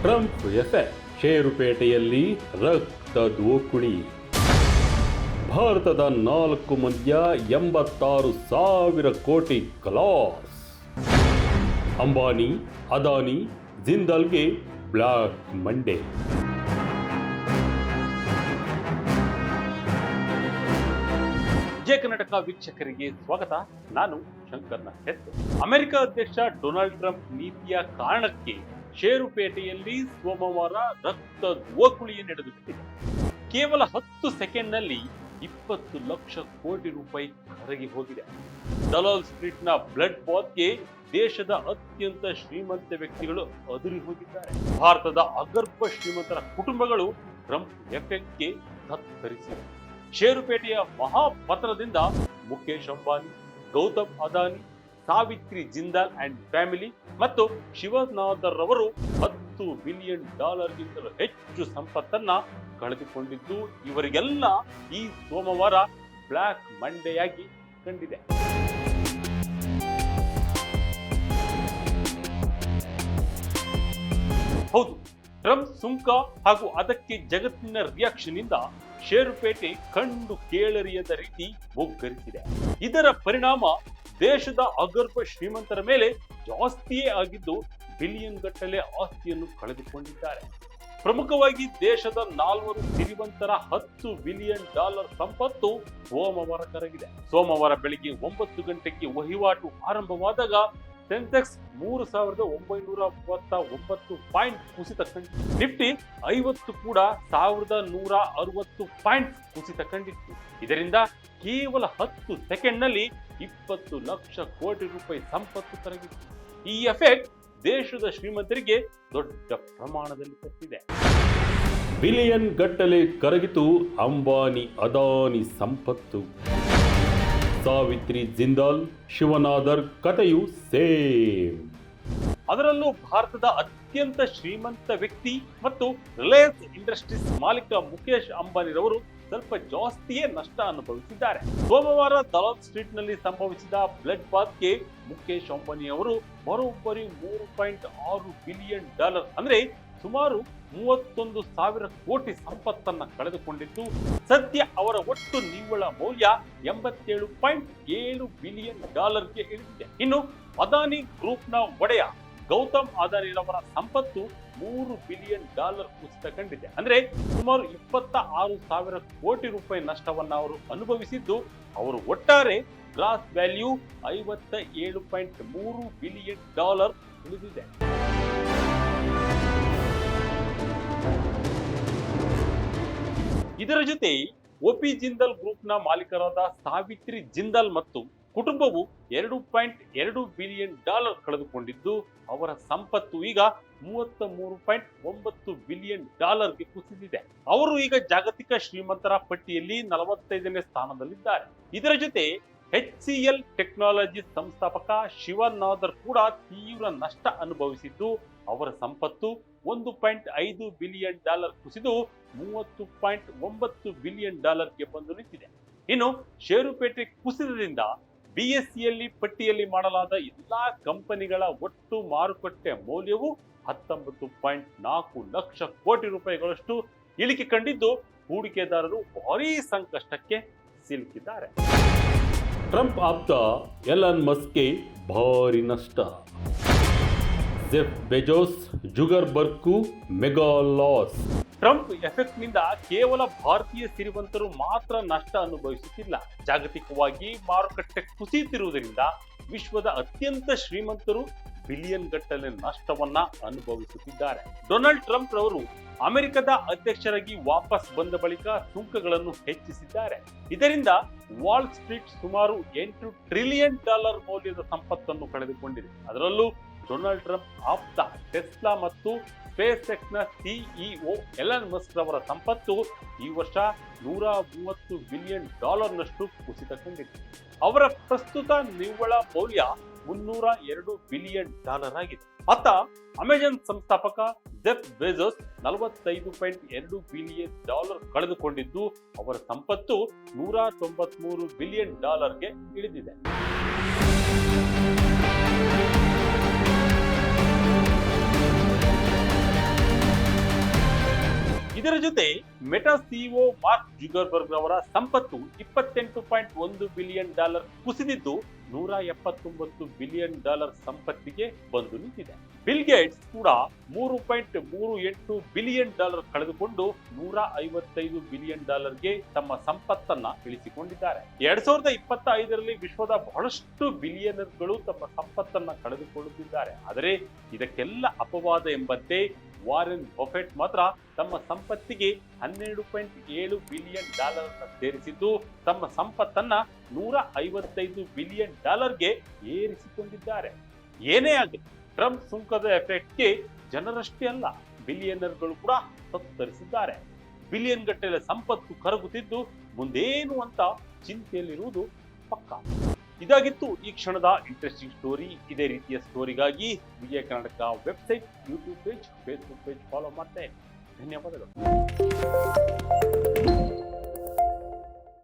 Trump effect, ಷೇರುಪೇಟೆಯಲ್ಲಿ ರಕ್ತದೋಕುಳಿ. ಭಾರತದ 4 ಮಂದಿಯ 86,000 ಕೋಟಿ ಕಲಾಸ್. ಅಂಬಾನಿ, ಅದಾನಿ, ಜಿಂದಾಲ್ಗೆ ಬ್ಲ್ಯಾಕ್ ಮಂಡೇ. ಜಯ ಕರ್ನಾಟಕ ವೀಕ್ಷಕರಿಗೆ ಸ್ವಾಗತ. ನಾನು ಶಂಕರ್ ನಾಯಕ್. ಅಮೆರಿಕ ಅಧ್ಯಕ್ಷ ಡೊನಾಲ್ಡ್ ಟ್ರಂಪ್ ನೀತಿಯ ಕಾರಣಕ್ಕೆ ಷೇರುಪೇಟೆಯಲ್ಲಿ ಸೋಮವಾರ ರಕ್ತದೋಕುಳಿ ನಡೆದು ಬಿಟ್ಟಿದೆ. ಕೇವಲ 10 ಸೆಕೆಂಡ್ನಲ್ಲಿ 20 ಲಕ್ಷ ಕೋಟಿ ರೂಪಾಯಿ ಕರಗಿ ಹೋಗಿದೆ. ದಲಾಲ್ ಸ್ಟ್ರೀಟ್ನ ಬ್ಲಡ್ ಬಾತ್ಗೆ ದೇಶದ ಅತ್ಯಂತ ಶ್ರೀಮಂತ ವ್ಯಕ್ತಿಗಳು ಅದುರಿ ಹೋಗಿದ್ದಾರೆ. ಭಾರತದ ಅಗರ್ಭ ಶ್ರೀಮಂತರ ಕುಟುಂಬಗಳು ಟ್ರಂಪ್ ಎಫೆಕ್ಟ್ಗೆ ತತ್ತರಿಸಿವೆ. ಷೇರುಪೇಟೆಯ ಮಹಾಪತನದಿಂದ ಮುಖೇಶ್ ಅಂಬಾನಿ, ಗೌತಮ್ ಅದಾನಿ, ಸಾವಿತ್ರಿ ಜಿಂದಾಲ್ ಅಂಡ್ ಫ್ಯಾಮಿಲಿ ಮತ್ತು ಶಿವನಾದರ್ ರವರು $10 ಬಿಲಿಯನ್ ಗಿಂತಲೂ ಹೆಚ್ಚು ಸಂಪತ್ತನ್ನ ಕಳೆದುಕೊಂಡಿದ್ದು, ಇವರಿಗೆಲ್ಲ ಈ ಸೋಮವಾರ ಬ್ಲ್ಯಾಕ್ ಮಂಡೆಯಾಗಿ ಕಂಡಿದೆ. ಹೌದು, ಟ್ರಂಪ್ ಸುಂಕ ಹಾಗೂ ಅದಕ್ಕೆ ಜಗತ್ತಿನ ರಿಯಾಕ್ಷನ್ ಇಂದ ಷೇರುಪೇಟೆ ಕಂಡು ಕೇಳರಿಯದ ರೀತಿ ಮುಗ್ಗರಿಸಿದೆ. ಇದರ ಪರಿಣಾಮ ದೇಶದ ಅಗರ್ಭ ಶ್ರೀಮಂತರ ಮೇಲೆ ಜಾಸ್ತಿಯೇ ಆಗಿದ್ದು, ಬಿಲಿಯನ್ ಗಟ್ಟಲೆ ಆಸ್ತಿಯನ್ನು ಕಳೆದುಕೊಂಡಿದ್ದಾರೆ. ಪ್ರಮುಖವಾಗಿ ದೇಶದ 4 ಸಿರಿವಂತರ $10 ಬಿಲಿಯನ್ ಸಂಪತ್ತು ಸೋಮವಾರ ಕರಗಿದೆ. ಸೋಮವಾರ ಬೆಳಿಗ್ಗೆ 9 ಗಂಟೆಗೆ ವಹಿವಾಟು ಆರಂಭವಾದಾಗ ಸೆನ್ಸೆಕ್ಸ್ 3,939 ಪಾಯಿಂಟ್ ಕುಸಿತ ಕಂಡಿತ್ತು. ನಿಫ್ಟಿ 50 ಕೂಡ 1,160 ಪಾಯಿಂಟ್ ಕುಸಿತ ಕಂಡಿತ್ತು. ಇದರಿಂದ ಕೇವಲ 10 ಸೆಕೆಂಡ್ನಲ್ಲಿ 20 ಲಕ್ಷ ಕೋಟಿ ರೂಪಾಯಿ ಸಂಪತ್ತು ಕರಗಿತ್ತು. ಈ ಎಫೆಕ್ಟ್ ದೇಶದ ಶ್ರೀಮಂತರಿಗೆ ದೊಡ್ಡ ಪ್ರಮಾಣದಲ್ಲಿ ತಪ್ಪಿದೆ. ಬಿಲಿಯನ್ ಗಟ್ಟಲೆ ಕರಗಿತು ಅಂಬಾನಿ ಅದಾನಿ ಸಂಪತ್ತು. ಸಾವಿತ್ರಿ ಜಿಂದಾಲ್, ಶಿವನಾದರ್ ಕಥೆಯು ಸೇಮ್. ಅದರಲ್ಲೂ ಭಾರತದ ಅತ್ಯಂತ ಶ್ರೀಮಂತ ವ್ಯಕ್ತಿ ಮತ್ತು ರಿಲಯನ್ಸ್ ಇಂಡಸ್ಟ್ರೀಸ್ ಮಾಲೀಕ ಮುಖೇಶ್ ಅಂಬಾನಿರವರು ಸ್ವಲ್ಪ ಜಾಸ್ತಿಯೇ ನಷ್ಟ ಅನುಭವಿಸಿದ್ದಾರೆ. ಸೋಮವಾರ ದಲಾಲ್ ಸ್ಟ್ರೀಟ್ ನಲ್ಲಿ ಸಂಭವಿಸಿದ ಬ್ಲಡ್ ಬಾತ್ಗೆ ಮುಖೇಶ್ ಅಂಬಾನಿ ಅವರು ಬರೋಬ್ಬರಿ $3.6 ಬಿಲಿಯನ್ ಅಂದ್ರೆ ಸುಮಾರು 31,000 ಕೋಟಿ ಸಂಪತ್ತನ್ನ ಕಳೆದುಕೊಂಡಿದ್ದು, ಸದ್ಯ ಅವರ ಒಟ್ಟು ನಿವ್ವಳ ಮೌಲ್ಯ $87.7 ಬಿಲಿಯನ್ ಗೆ ಇಳಿದಿದೆ. ಇನ್ನು ಅದಾನಿ ಗ್ರೂಪ್ನ ಒಡೆಯ ಗೌತಮ್ ಅದಾನಿರವರ ಸಂಪತ್ತು $3 ಬಿಲಿಯನ್ ಕುಸಿತ ಕಂಡಿದೆ. ಅಂದ್ರೆ ಸುಮಾರು 26,000 ಕೋಟಿ ರೂಪಾಯಿ ನಷ್ಟವನ್ನ ಅವರು ಅನುಭವಿಸಿದ್ದು, ಅವರು ಒಟ್ಟಾರೆ ಗ್ರಾಸ್ ವ್ಯಾಲ್ಯೂ $57.3 ಬಿಲಿಯನ್ ಉಳಿದಿದೆ. ಇದರ ಜೊತೆ ಒಪಿ ಜಿಂದಾಲ್ ಗ್ರೂಪ್ನ ಮಾಲೀಕರಾದ ಸಾವಿತ್ರಿ ಜಿಂದಾಲ್ ಮತ್ತು ಕುಟುಂಬವು $2.2 ಬಿಲಿಯನ್ ಕಳೆದುಕೊಂಡಿದ್ದು, ಅವರ ಸಂಪತ್ತು ಈಗ $33.9 ಬಿಲಿಯನ್ ಗೆ ಕುಸಿದಿದೆ. ಅವರು ಈಗ ಜಾಗತಿಕ ಶ್ರೀಮಂತರ ಪಟ್ಟಿಯಲ್ಲಿ 45ನೇ ಸ್ಥಾನದಲ್ಲಿದ್ದಾರೆ. ಇದರ ಜೊತೆ HCL ಟೆಕ್ನಾಲಜಿ ಸಂಸ್ಥಾಪಕ ಶಿವನಾದರ್ ಕೂಡ ತೀವ್ರ ನಷ್ಟ ಅನುಭವಿಸಿದ್ದು, ಅವರ ಸಂಪತ್ತು $1.5 ಬಿಲಿಯನ್ ಕುಸಿದು $30.9 ಬಿಲಿಯನ್ ಗೆ ಬಂದು ನಿಂತಿದೆ. ಇನ್ನು ಷೇರುಪೇಟೆ ಕುಸಿತದಿಂದ BSEಯಲ್ಲಿ ಪಟ್ಟಿಯಲ್ಲಿ ಮಾಡಲಾದ ಎಲ್ಲಾ ಕಂಪನಿಗಳ ಒಟ್ಟು ಮಾರುಕಟ್ಟೆ ಮೌಲ್ಯವು 19.4 ಲಕ್ಷ ಕೋಟಿ ರೂಪಾಯಿಗಳಷ್ಟು ಇಳಿಕೆ ಕಂಡಿದ್ದು, ಹೂಡಿಕೆದಾರರು ಭಾರೀ ಸಂಕಷ್ಟಕ್ಕೆ ಸಿಲುಕಿದ್ದಾರೆ. ಟ್ರಂಪ್ ಆಪ್ತ ಎಲನ್ ಮಸ್ಕ್ಗೆ ಭಾರಿ ನಷ್ಟ. ಜೆಫ್ ಬೆಜೋಸ್, ಜುಗರ್ಬರ್ಗ್ಗೂ ಮೆಗಾ ಲಾಸ್. ಟ್ರಂಪ್ ಎಫೆಕ್ಟ್ ನಿಂದ ಕೇವಲ ಭಾರತೀಯ ಸಿರಿವಂತರು ಮಾತ್ರ ನಷ್ಟ ಅನುಭವಿಸುತ್ತಿಲ್ಲ. ಜಾಗತಿಕವಾಗಿ ಮಾರುಕಟ್ಟೆ ಕುಸಿಯುತ್ತಿರುವುದರಿಂದ ವಿಶ್ವದ ಅತ್ಯಂತ ಶ್ರೀಮಂತರು ಬಿಲಿಯನ್ ಗಟ್ಟಲೆ ನಷ್ಟವನ್ನ ಅನುಭವಿಸುತ್ತಿದ್ದಾರೆ. ಡೊನಾಲ್ಡ್ ಟ್ರಂಪ್ ರವರು ಅಮೆರಿಕದ ಅಧ್ಯಕ್ಷರಾಗಿ ವಾಪಸ್ ಬಂದ ಬಳಿಕ ಸುಂಕಗಳನ್ನು ಹೆಚ್ಚಿಸಿದ್ದಾರೆ. ಇದರಿಂದ ವಾಲ್ ಸ್ಟ್ರೀಟ್ ಸುಮಾರು $8 ಟ್ರಿಲಿಯನ್ ಮೌಲ್ಯದ ಸಂಪತ್ತನ್ನು ಕಳೆದುಕೊಂಡಿದೆ. ಅದರಲ್ಲೂ ಡೊನಾಲ್ಡ್ ಟ್ರಂಪ್ ಆಪ್ತ ಟೆಸ್ಲಾ ಮತ್ತು ಸ್ಪೇಸ್ ಎಕ್ಸ್ ನ ಸಿಇಒ ಎಲನ್ ಮಸ್ಕ್ ರವರ ಸಂಪತ್ತು ಈ ವರ್ಷ $130 ಬಿಲಿಯನ್ ನಷ್ಟು ಕುಸಿತ ಕಂಡಿದೆ. ಅವರ ಪ್ರಸ್ತುತ ನಿವ್ವಳ ಮೌಲ್ಯ $302 ಬಿಲಿಯನ್ ಆಗಿದೆ. ಅತ್ತ ಅಮೆಜಾನ್ ಸಂಸ್ಥಾಪಕ ಜೆಫ್ ಬೆಜೋಸ್ $45.2 ಬಿಲಿಯನ್ ಕಳೆದುಕೊಂಡಿದ್ದು, ಅವರ ಸಂಪತ್ತು $193 ಬಿಲಿಯನ್ ಗೆ ಇಳಿದಿದೆ. ಇದರ ಜೊತೆ ಮೆಟಾ ಸಿಇಒ ಮಾರ್ಕ್ ಜುಗರ್ಬರ್ಗ್ ಅವರ ಸಂಪತ್ತು $28.1 ಬಿಲಿಯನ್ ಕುಸಿದಿದ್ದು $179 ಬಿಲಿಯನ್ ಸಂಪತ್ತಿಗೆ ಬಂದು ನಿಂತಿದೆ. ಬಿಲ್ ಗೇಟ್ಸ್ ಕೂಡ $3.38 ಬಿಲಿಯನ್ ಕಳೆದುಕೊಂಡು $155 ಬಿಲಿಯನ್ ಗೆ ತಮ್ಮ ಸಂಪತ್ತನ್ನ ಇಳಿಸಿಕೊಂಡಿದ್ದಾರೆ. 2025ರಲ್ಲಿ ವಿಶ್ವದ ಬಹಳಷ್ಟು ಬಿಲಿಯನರ್ಗಳು ತಮ್ಮ ಸಂಪತ್ತನ್ನ ಕಳೆದುಕೊಳ್ಳುತ್ತಿದ್ದಾರೆ. ಆದರೆ ಇದಕ್ಕೆಲ್ಲ ಅಪವಾದ ಎಂಬಂತೆ ವಾರೆನ್ ಬಫೆಟ್ ಮಾತ್ರ ತಮ್ಮ ಸಂಪತ್ತಿಗೆ $12.7 ಬಿಲಿಯನ್ ಸೇರಿಸಿದ್ದು ತಮ್ಮ ಸಂಪತ್ತನ್ನ $155 ಬಿಲಿಯನ್ ಗೆ ಏರಿಸಿಕೊಂಡಿದ್ದಾರೆ. ಏನೇ ಆಗಲಿ, ಟ್ರಂಪ್ ಸುಂಕದ ಎಫೆಕ್ಟ್ಗೆ ಜನರಷ್ಟೇ ಅಲ್ಲ, ಬಿಲಿಯನರ್ಗಳು ಕೂಡ ತತ್ತರಿಸಿದ್ದಾರೆ. ಬಿಲಿಯನ್ ಗಟ್ಟಲೆ ಸಂಪತ್ತು ಕರಗುತ್ತಿದ್ದು ಮುಂದೇನು ಅಂತ ಚಿಂತೆಯಲ್ಲಿರುವುದು ಪಕ್ಕಾ. ಇದಾಗಿತ್ತು ಈ ಕ್ಷಣದ ಇಂಟ್ರೆಸ್ಟಿಂಗ್ ಸ್ಟೋರಿ. ಇದೇ ರೀತಿಯ ಸ್ಟೋರಿಗಾಗಿ Vijaya Karnataka website, YouTube page, Facebook page follow ಮಾಡ್ತಾ ಇರಿ. ಧನ್ಯವಾದಗಳು.